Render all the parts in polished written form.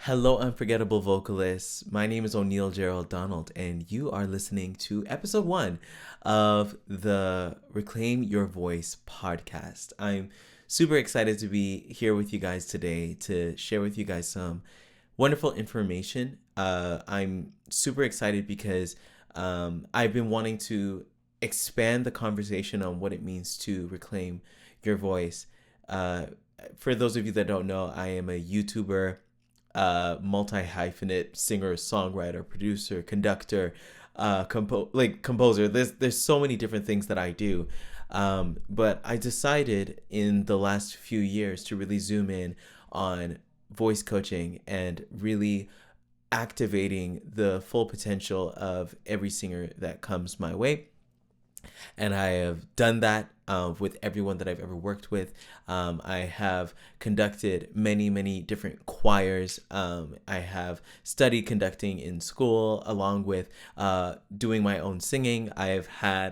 Hello, unforgettable vocalists. My name is O'Neill Gerald Donald, and you are listening to episode 1 of the Reclaim Your Voice podcast. I'm super excited to be here with you guys today to share with you guys some wonderful information. I'm super excited because I've been wanting to expand the conversation on what it means to reclaim your voice. Uh, for those of you that don't know, I am a YouTuber, multi-hyphenate singer, songwriter, producer, conductor, composer. There's so many different things that I do. But I decided in the last few years to really zoom in on voice coaching and really activating the full potential of every singer that comes my way. And I have done that with everyone that I've ever worked with. I have conducted many different choirs. I have studied conducting in school, along with doing my own singing. I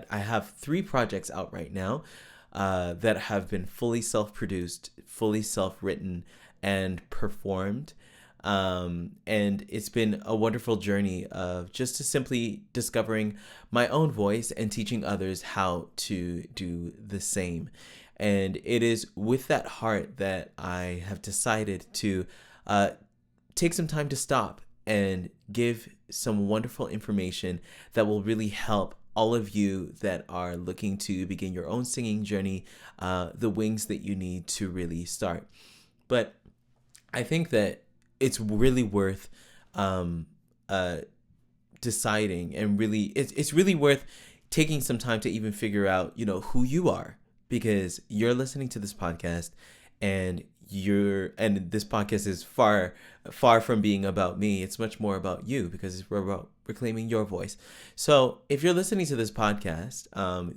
have 3 projects out right now that have been fully self-produced, fully self-written, and performed. And it's been a wonderful journey of just to simply discovering my own voice and teaching others how to do the same. And it is with that heart that I have decided to take some time to stop and give some wonderful information that will really help all of you that are looking to begin your own singing journey, the wings that you need to really start. But I think that it's really worth deciding, and really it's really worth taking some time to even figure out who you are, because you're listening to this podcast, and this podcast is far from being about me. It's much more about you, because we're about reclaiming your voice. So if you're listening to this podcast,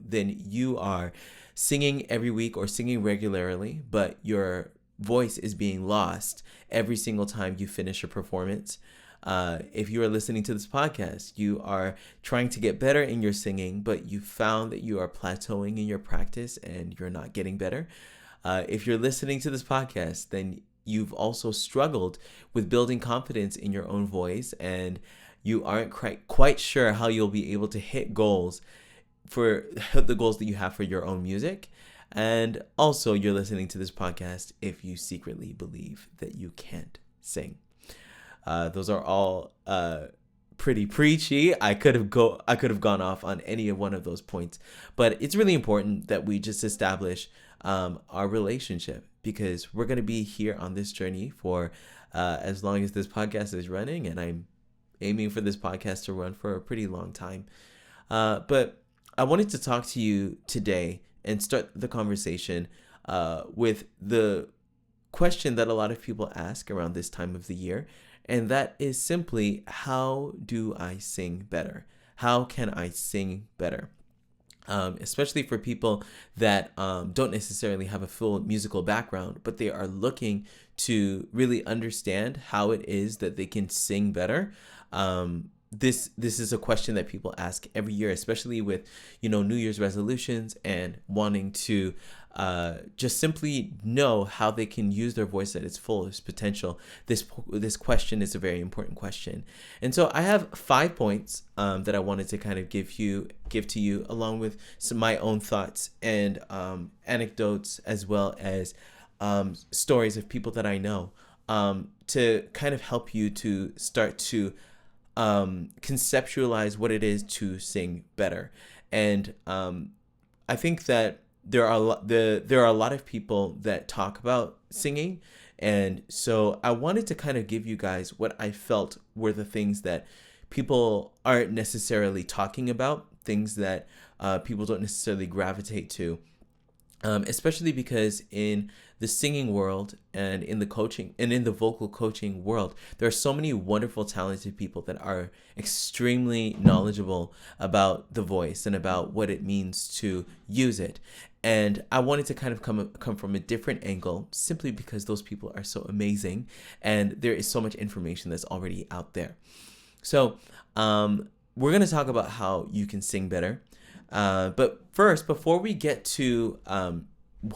then you are singing every week or singing regularly, but your voice is being lost every single time you finish a performance. If you are listening to this podcast, you are trying to get better in your singing, but you found that you are plateauing in your practice and you're not getting better. If you're listening to this podcast, then you've also struggled with building confidence in your own voice, and you aren't quite sure how you'll be able to hit goals for the goals that you have for your own music. And also, you're listening to this podcast if you secretly believe that you can't sing. Those are all pretty preachy. I could have gone off on any of one of those points, but it's really important that we just establish our relationship, because we're going to be here on this journey for as long as this podcast is running, and I'm aiming for this podcast to run for a pretty long time. But I wanted to talk to you today and start the conversation with the question that a lot of people ask around this time of the year. And that is simply, how do I sing better? How can I sing better? Especially for people that don't necessarily have a full musical background, but they are looking to really understand how it is that they can sing better. This is a question that people ask every year, especially with New Year's resolutions and wanting to just simply know how they can use their voice at its fullest potential. This question is a very important question, and so I have 5 points that I wanted to kind of give to you, along with my own thoughts and anecdotes, as well as stories of people that I know, to kind of help you to start to conceptualize what it is to sing better. And I think that there are a lot of people that talk about singing, and so I wanted to kind of give you guys what I felt were the things that people aren't necessarily talking about, things that people don't necessarily gravitate to. Especially because in the singing world and in the coaching and in the vocal coaching world, there are so many wonderful, talented people that are extremely knowledgeable about the voice and about what it means to use it. And I wanted to kind of come from a different angle, simply because those people are so amazing and there is so much information that's already out there. So we're going to talk about how you can sing better. But first, before we get to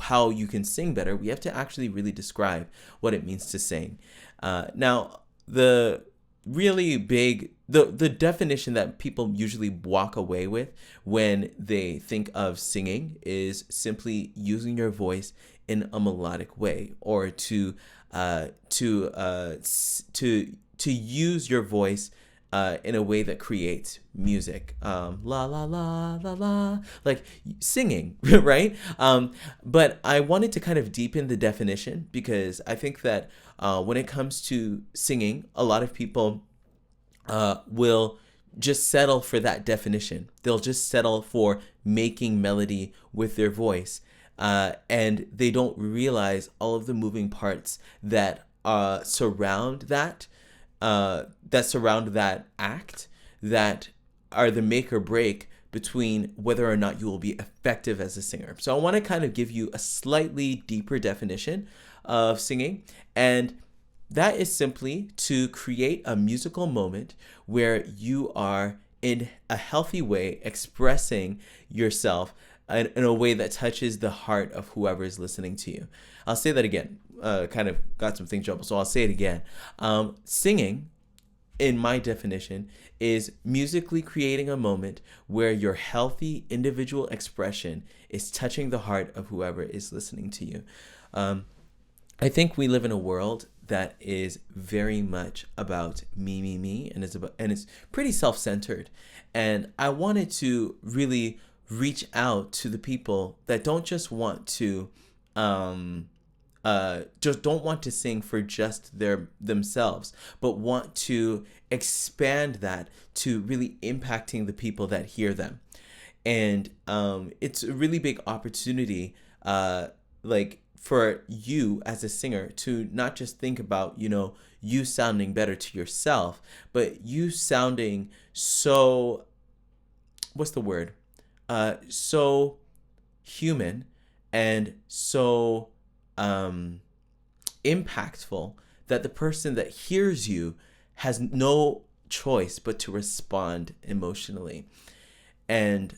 how you can sing better, we have to actually really describe what it means to sing. Now, the really big the definition that people usually walk away with when they think of singing is simply using your voice in a melodic way, or to use your voice in a way that creates music, la la la la la, like singing, right? But I wanted to kind of deepen the definition, because I think that when it comes to singing, a lot of people will just settle for that definition. They'll just settle for making melody with their voice. And they don't realize all of the moving parts that surround that act, that are the make or break between whether or not you will be effective as a singer. So I want to kind of give you a slightly deeper definition of singing, and that is simply to create a musical moment where you are in a healthy way expressing yourself in a way that touches the heart of whoever is listening to you. I'll say that again. Kind of got some things jumbled, so I'll say it again. Singing, in my definition, is musically creating a moment where your healthy individual expression is touching the heart of whoever is listening to you. I think we live in a world that is very much about me, and it's pretty self-centered. And I wanted to really reach out to the people that don't just want to sing for just themselves, but want to expand that to really impacting the people that hear them. And it's a really big opportunity, like for you as a singer, to not just think about, you sounding better to yourself, but you sounding so, what's the word? So human and so impactful that the person that hears you has no choice but to respond emotionally. And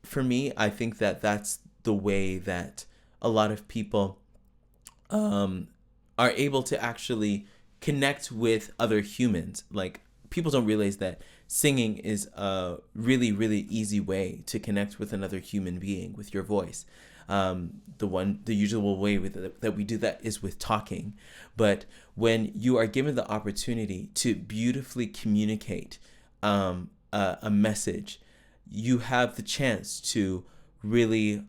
for me, I think that that's the way that a lot of people are able to actually connect with other humans. Like, people don't realize that singing is a really, really easy way to connect with another human being with your voice. The usual way that we do that is with talking. But when you are given the opportunity to beautifully communicate a message, you have the chance to really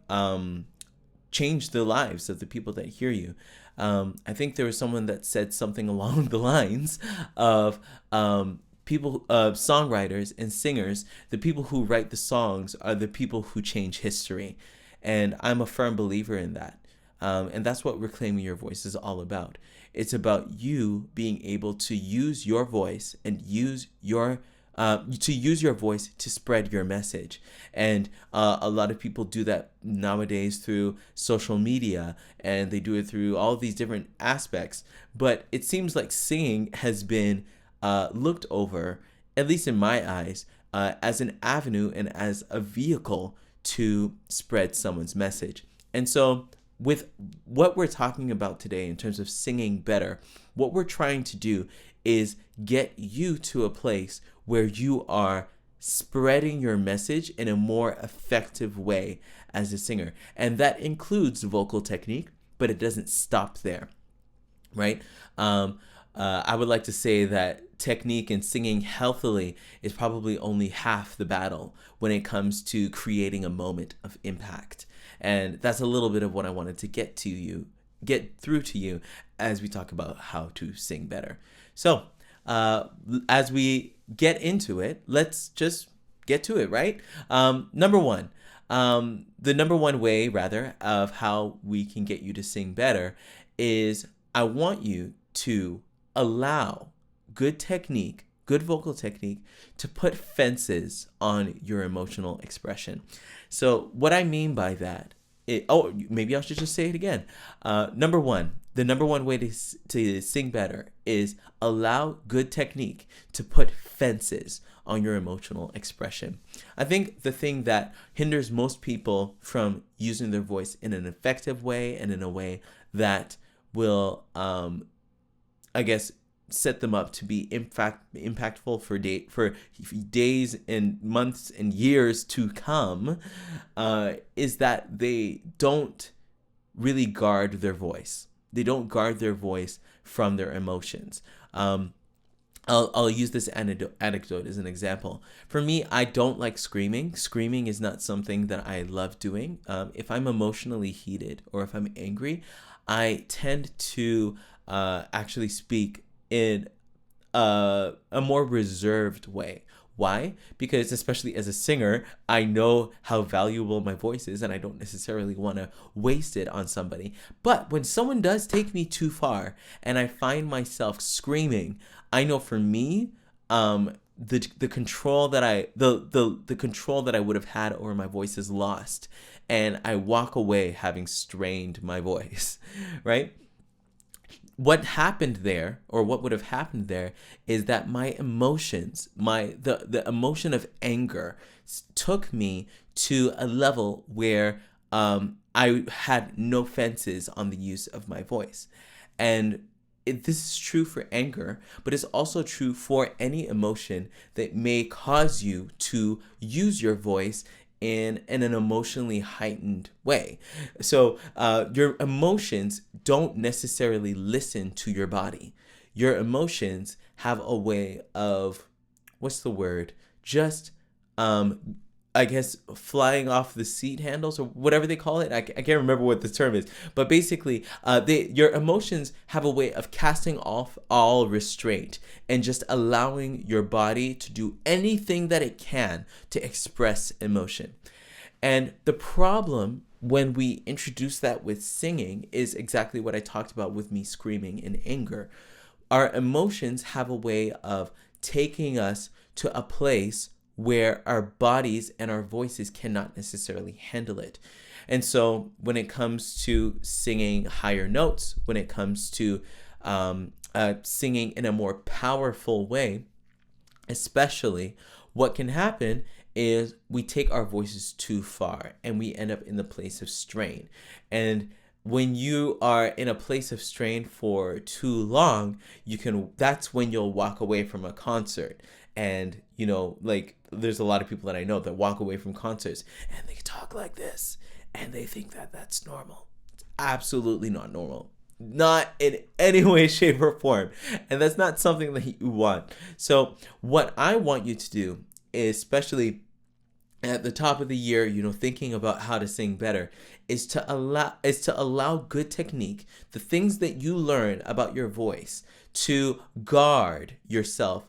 change the lives of the people that hear you. I think there was someone that said something along the lines of songwriters and singers, the people who write the songs are the people who change history. And I'm a firm believer in that. And that's what Reclaiming Your Voice is all about. It's about you being able to use your voice and use your voice to spread your message. And a lot of people do that nowadays through social media, and they do it through all of these different aspects. But it seems like singing has been looked over, at least in my eyes, as an avenue and as a vehicle to spread someone's message. And so with what we're talking about today in terms of singing better, what we're trying to do is get you to a place where you are spreading your message in a more effective way as a singer. And that includes vocal technique, but it doesn't stop there, right? I would like to say that technique and singing healthily is probably only half the battle when it comes to creating a moment of impact. And that's a little bit of what I wanted to get through to you as we talk about how to sing better. So as we get into it, let's just get to it, right? The number one way, rather, of how we can get you to sing better is I want you to allow good vocal technique to put fences on your emotional expression. So what I mean by that, maybe I should just say it again. The number one way to sing better is allow good technique to put fences on your emotional expression. I think the thing that hinders most people from using their voice in an effective way and in a way that will, set them up to be impactful for days and months and years to come, is that they don't really guard their voice. They don't guard their voice from their emotions. I'll use this anecdote as an example. For me, I don't like screaming. Screaming is not something that I love doing. If I'm emotionally heated or if I'm angry, I tend to actually speak in a more reserved way. Why? Because especially as a singer, I know how valuable my voice is and I don't necessarily want to waste it on somebody. But when someone does take me too far and I find myself screaming, I know for me, the control that the control that I would have had over my voice is lost, and I walk away having strained my voice, right? What happened there, or what would have happened there, is that my emotions, the emotion of anger, took me to a level where I had no fences on the use of my voice, and this is true for anger, but it's also true for any emotion that may cause you to use your voice in an emotionally heightened way. So your emotions don't necessarily listen to your body. Your emotions have a way of, what's the word? Just I guess flying off the seat handles or whatever they call it. I can't remember what the term is, but basically your emotions have a way of casting off all restraint and just allowing your body to do anything that it can to express emotion. And the problem when we introduce that with singing is exactly what I talked about with me screaming in anger. Our emotions have a way of taking us to a place where our bodies and our voices cannot necessarily handle it. And so when it comes to singing higher notes, when it comes to singing in a more powerful way, especially, what can happen is we take our voices too far and we end up in the place of strain. And when you are in a place of strain for too long, that's when you'll walk away from a concert. And, like, there's a lot of people that I know that walk away from concerts and they talk like this and they think that that's normal. It's absolutely not normal. Not in any way, shape, or form. And that's not something that you want. So what I want you to do, especially at the top of the year, thinking about how to sing better, is to allow good technique, the things that you learn about your voice, to guard yourself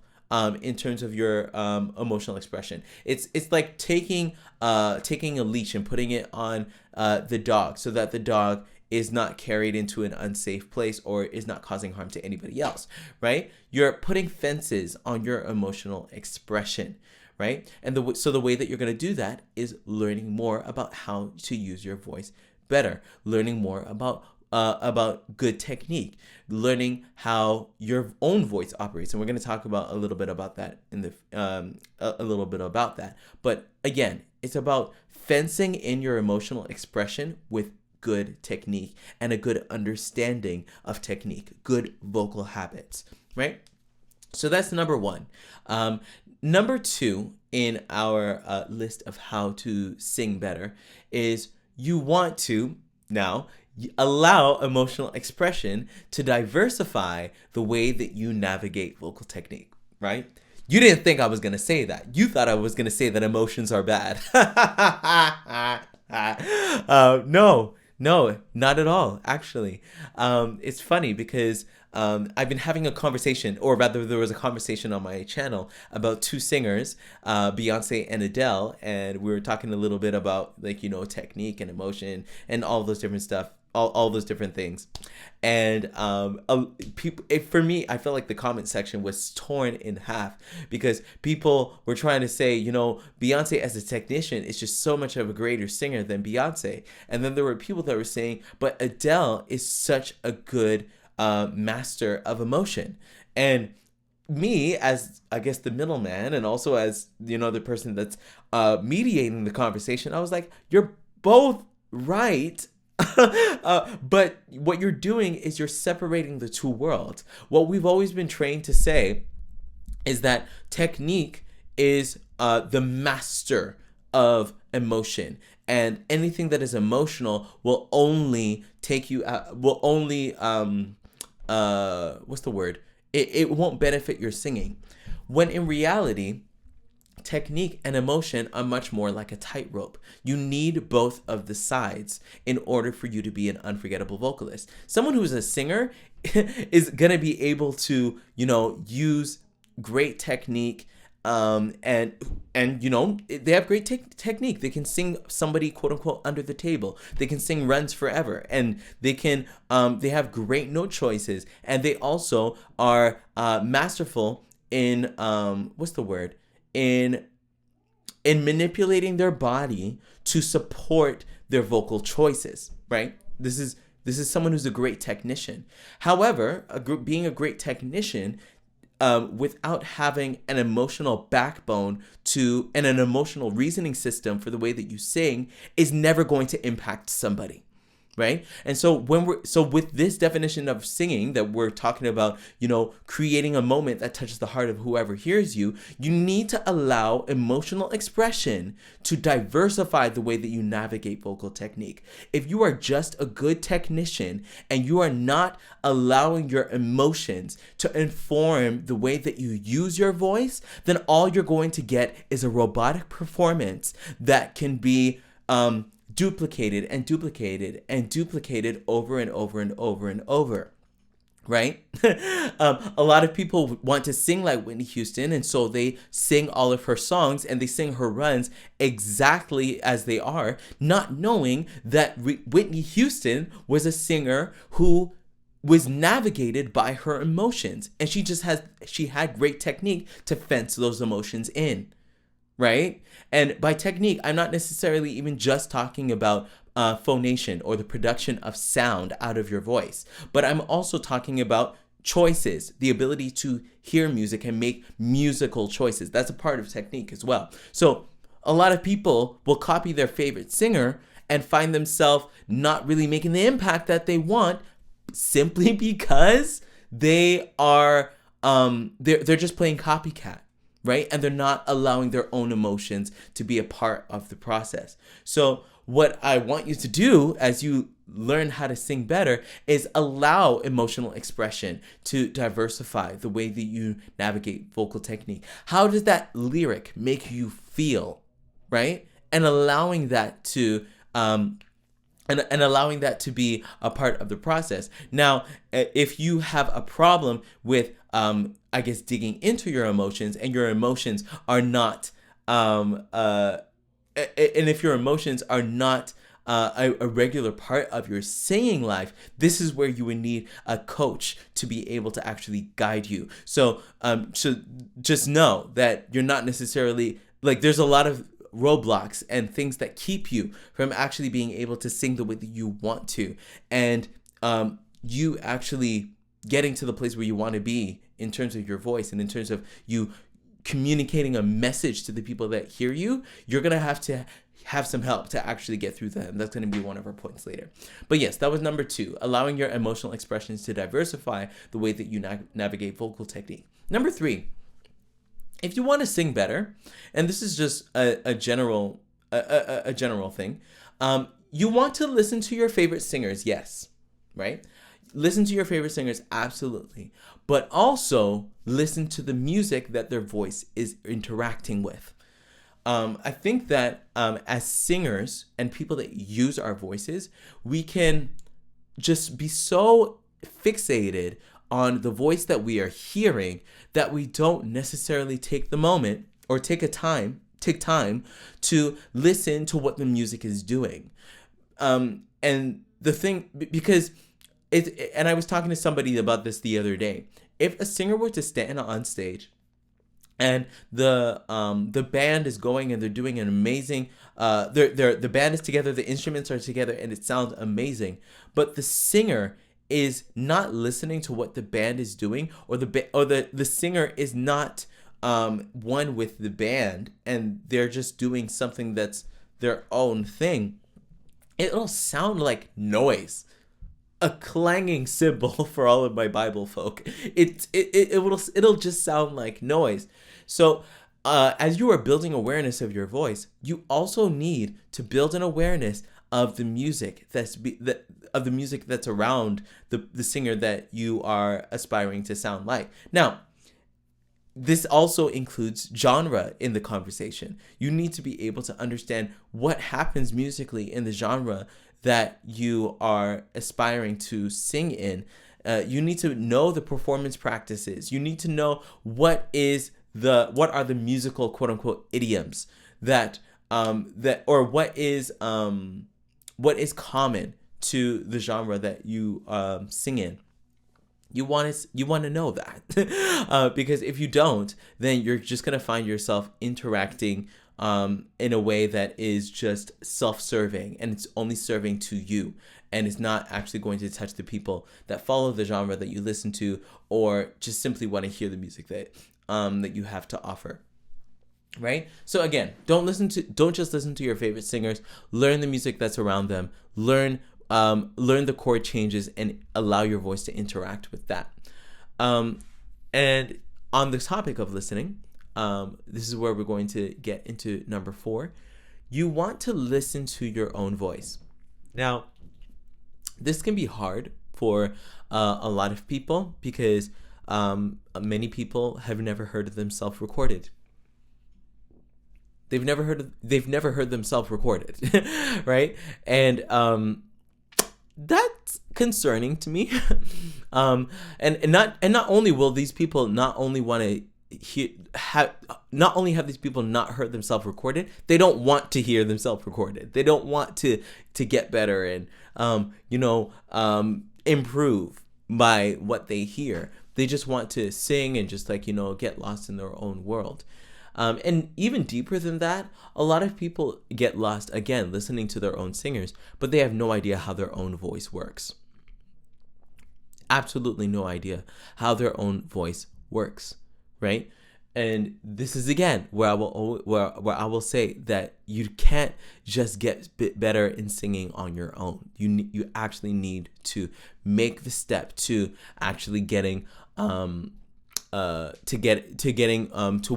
in terms of your emotional expression. It's like taking a leash and putting it on the dog so that the dog is not carried into an unsafe place or is not causing harm to anybody else, right? You're putting fences on your emotional expression, right? And so the way that you're going to do that is learning more about how to use your voice better, learning more about good technique, learning how your own voice operates, and we're going to talk about a little bit about that But again, it's about fencing in your emotional expression with good technique and a good understanding of technique, good vocal habits, right? So that's number one. Number two in our list of how to sing better is you want to now allow emotional expression to diversify the way that you navigate vocal technique, right? You didn't think I was going to say that. You thought I was going to say that emotions are bad. No, not at all, actually. It's funny because I've been having a conversation, or rather there was a conversation on my channel about two singers, Beyonce and Adele, and we were talking a little bit about technique and emotion and all those different stuff, all those different things. And for me, I felt like the comment section was torn in half because people were trying to say, Beyonce as a technician is just so much of a greater singer than Beyonce. And then there were people that were saying, but Adele is such a good master of emotion. And me, as I guess the middleman, and also as the person that's mediating the conversation, I was like, you're both right. But what you're doing is you're separating the two worlds. What we've always been trained to say is that technique is the master of emotion, and anything that is emotional will only take you out, will only what's the word, it won't benefit your singing, when in reality technique and emotion are much more like a tightrope. You need both of the sides in order for you to be an unforgettable vocalist. Someone who's a singer is gonna be able to, use great technique, and they have great technique. They can sing somebody quote unquote under the table. They can sing runs forever, and they have great note choices, and they also are masterful in what's the word, in manipulating their body to support their vocal choices, right? This is someone who's a great technician. However, being a great technician without having an emotional backbone and an emotional reasoning system for the way that you sing is never going to impact somebody. Right? And so with this definition of singing that we're talking about, creating a moment that touches the heart of whoever hears you, you need to allow emotional expression to diversify the way that you navigate vocal technique. If you are just a good technician and you are not allowing your emotions to inform the way that you use your voice, then all you're going to get is a robotic performance that can be duplicated and duplicated and duplicated over and over and over and over, right? A lot of people want to sing like Whitney Houston, and so they sing all of her songs and they sing her runs exactly as they are, not knowing that Whitney Houston was a singer who was navigated by her emotions, and she had great technique to fence those emotions in. Right? And by technique, I'm not necessarily even just talking about phonation or the production of sound out of your voice, but I'm also talking about choices, the ability to hear music and make musical choices. That's a part of technique as well. So a lot of people will copy their favorite singer and find themselves not really making the impact that they want, simply because they are they're just playing copycat. Right? And they're not allowing their own emotions to be a part of the process. So what I want you to do as you learn how to sing better is allow emotional expression to diversify the way that you navigate vocal technique. How does that lyric make you feel? Right? And allowing that to allowing that to be a part of the process. Now, if you have a problem with digging into your emotions, and your emotions are not and if your emotions are not a regular part of your singing life, this is where you would need a coach to be able to actually guide you. So just know that you're not necessarily, there's a lot of roadblocks and things that keep you from actually being able to sing the way that you want to, and you actually getting to the place where you want to be in terms of your voice and in terms of you communicating a message to the people that hear you. You're gonna have to have some help to actually get through that, and that's going to be one of our points later. But yes, that was number 2, allowing your emotional expressions to diversify the way that you navigate vocal technique. Number 3, if you want to sing better, and this is just a general thing, you want to listen to your favorite singers, yes, right? Listen to your favorite singers, absolutely. But also listen to the music that their voice is interacting with. I think that as singers and people that use our voices, we can just be so fixated on the voice that we are hearing that we don't necessarily take the moment or take time to listen to what the music is doing. And the thing, because and I was talking to somebody about this the other day. If a singer were to stand on stage and the band is going and they're doing an amazing, the band is together, the instruments are together, and it sounds amazing, but the singer is not listening to what the band is doing, or the singer is not one with the band, and they're just doing something that's their own thing, it'll sound like noise, a clanging cymbal for all of my Bible folk. It'll just sound like noise. So as you are building awareness of your voice, you also need to build an awareness of the music of the music that's around the singer that you are aspiring to sound like. Now, this also includes genre in the conversation. You need to be able to understand what happens musically in the genre that you are aspiring to sing in. You need to know the performance practices. You need to know what are the musical quote unquote idioms that what is common to the genre that you sing in. You want to know that because if you don't, then you're just gonna find yourself interacting in a way that is just self-serving, and it's only serving to you, and it's not actually going to touch the people that follow the genre that you listen to, or just simply want to hear the music that you have to offer. Right? So again, don't just listen to your favorite singers. Learn the music that's around them. Learn the chord changes and allow your voice to interact with that. And on the topic of listening, this is where we're going to get into number 4. You want to listen to your own voice. Now, this can be hard for a lot of people because many people have never heard themselves recorded. They've never heard themselves recorded, right? And that's concerning to me. And not only will these people not only want to not only have these people not heard themselves recorded, they don't want to hear themselves recorded. They don't want to get better and improve by what they hear. They just want to sing and just get lost in their own world. And even deeper than that, a lot of people get lost, again, listening to their own singers, but they have no idea how their own voice works. Absolutely no idea how their own voice works, right? And this is, again, where I will say that you can't just get better in singing on your own. You actually need to make the step to actually getting to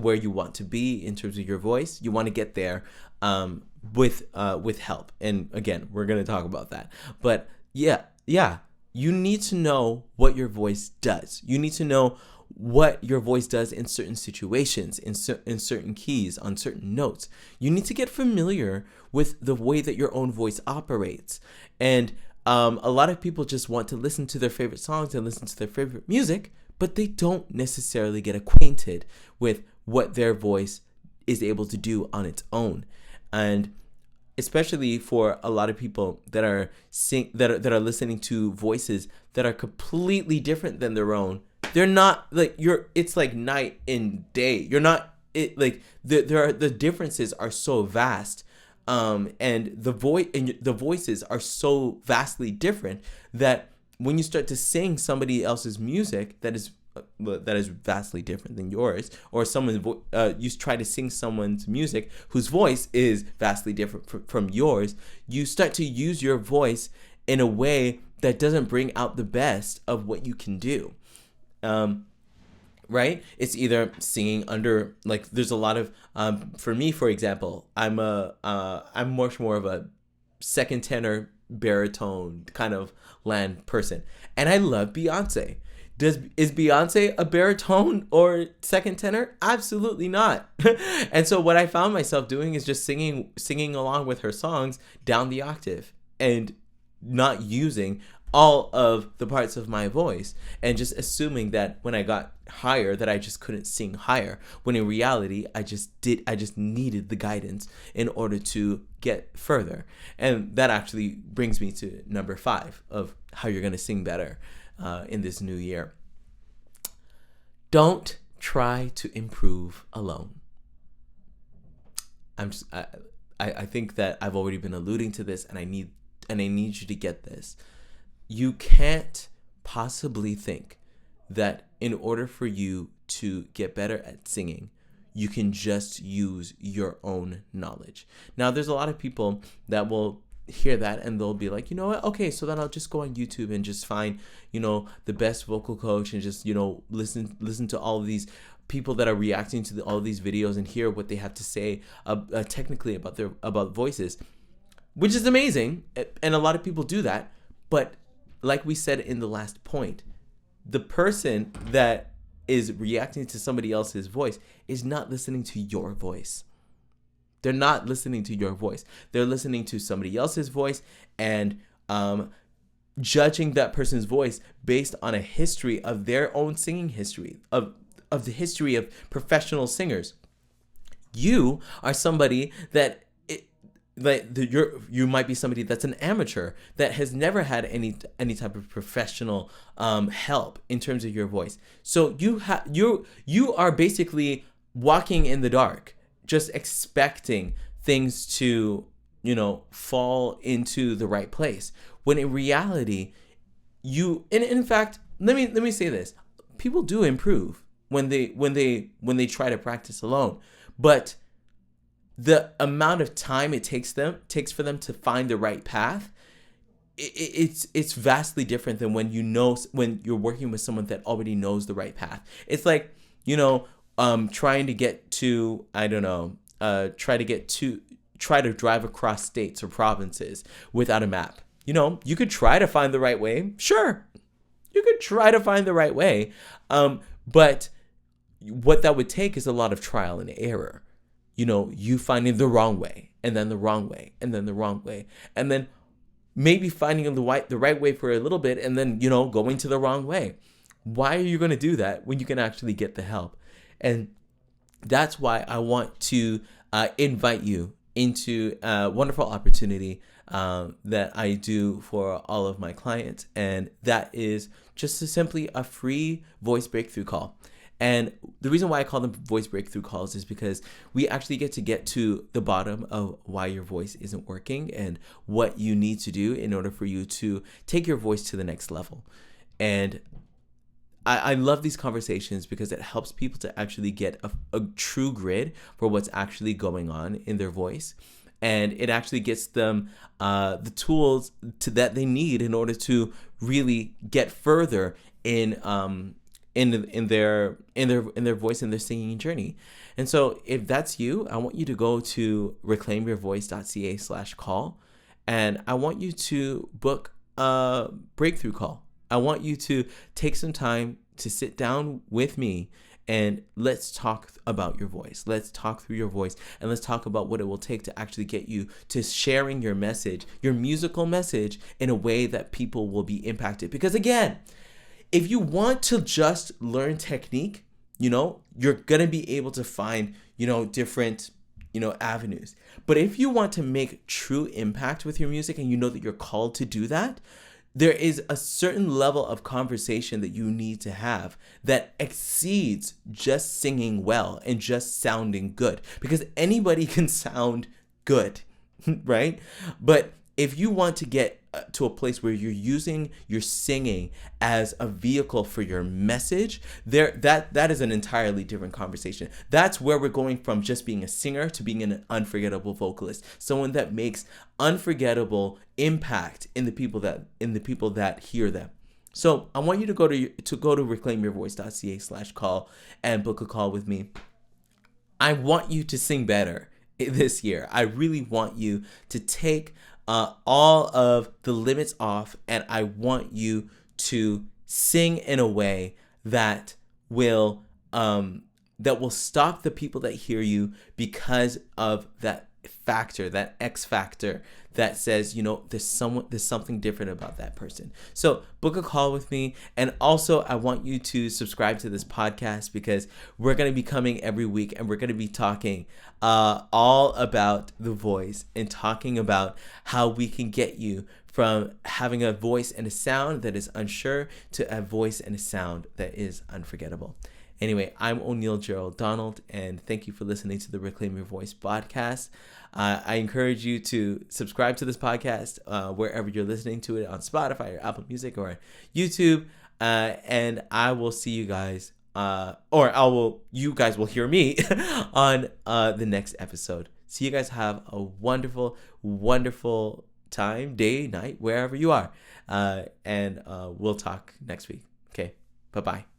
where you want to be in terms of your voice. You want to get there with help. And again, we're going to talk about that. But yeah, you need to know what your voice does. You need to know what your voice does in certain situations, in certain keys, on certain notes. You need to get familiar with the way that your own voice operates. And a lot of people just want to listen to their favorite songs and listen to their favorite music, but they don't necessarily get acquainted with what their voice is able to do on its own. And especially for a lot of people that are listening to voices that are completely different than their own, they're not it's like night and day. You're not the differences are so vast. And the voices are so vastly different that when you start to sing somebody else's music that is vastly different than yours, or you try to sing someone's music whose voice is vastly different from yours, you start to use your voice in a way that doesn't bring out the best of what you can do. Right? It's either singing under, there's a lot of, for me, for example, I'm much more of a second tenor baritone kind of land person, and I love Beyonce. Is Beyonce a baritone or second tenor? Absolutely not. And so what I found myself doing is just singing along with her songs down the octave and not using all of the parts of my voice, and just assuming that when I got higher that I just couldn't sing higher, when in reality I just needed the guidance in order to get further. And that actually brings me to number 5 of how you're going to sing better in this new year. Don't try to improve alone. I think that I've already been alluding to this, and I need you to get this. You can't possibly think that in order for you to get better at singing, you can just use your own knowledge. Now, there's a lot of people that will hear that and they'll be like, you know what? Okay, so then I'll just go on YouTube and just find, the best vocal coach and just, listen to all of these people that are reacting to all of these videos and hear what they have to say technically about voices, which is amazing. And a lot of people do that. But like we said in the last point, the person that is reacting to somebody else's voice is not listening to your voice. They're not listening to your voice. They're listening to somebody else's voice and judging that person's voice based on a history of their own singing history, of the history of professional singers. You are somebody that you might be somebody that's an amateur that has never had any type of professional help in terms of your voice. So you are basically walking in the dark, just expecting things to fall into the right place, when in reality in fact, let me say this: people do improve when they try to practice alone, but the amount of time it takes for them to find the right path, it's vastly different than when you're working with someone that already knows the right path. It's like trying to get to try to drive across states or provinces without a map. You could try to find the right way. Sure, you could try to find the right way, but what that would take is a lot of trial and error. You finding the wrong way, and then the wrong way, and then the wrong way, and then maybe finding the right way for a little bit, and then going to the wrong way. Why are you going to do that when you can actually get the help? And that's why I want to invite you into a wonderful opportunity that I do for all of my clients, and that is just simply a free voice breakthrough call. And the reason why I call them voice breakthrough calls is because we actually get to the bottom of why your voice isn't working and what you need to do in order for you to take your voice to the next level. And I love these conversations because it helps people to actually get a true grid for what's actually going on in their voice. And it actually gets them the tools that they need in order to really get further in their voice and their singing journey. And so if that's you, I want you to go to reclaimyourvoice.ca/call, and I want you to book a breakthrough call. I want you to take some time to sit down with me and let's talk about your voice. Let's talk through your voice, and let's talk about what it will take to actually get you to sharing your message, your musical message, in a way that people will be impacted. Because again, if you want to just learn technique, you're going to be able to find, different, avenues. But if you want to make true impact with your music and that you're called to do that, there is a certain level of conversation that you need to have that exceeds just singing well and just sounding good, because anybody can sound good, right? But if you want to get to a place where you're using your singing as a vehicle for your message, that is an entirely different conversation. That's where we're going from just being a singer to being an unforgettable vocalist, someone that makes unforgettable impact in the people that hear them. So I want you to go to reclaimyourvoice.ca/call and book a call with me. I want you to sing better this year. I really want you to take all of the limits off, and I want you to sing in a way that will stop the people that hear you because of that factor, that X factor that says, there's something different about that person. So book a call with me. And also I want you to subscribe to this podcast, because we're going to be coming every week and we're going to be talking all about the voice and talking about how we can get you from having a voice and a sound that is unsure to a voice and a sound that is unforgettable. Anyway, I'm O'Neill Gerald Donald, and thank you for listening to the Reclaim Your Voice podcast. I encourage you to subscribe to this podcast wherever you're listening to it, on Spotify or Apple Music or YouTube, and I will see you guys, you guys will hear me on the next episode. So you guys have a wonderful, wonderful time, day, night, wherever you are. And we'll talk next week. Okay. Bye-bye.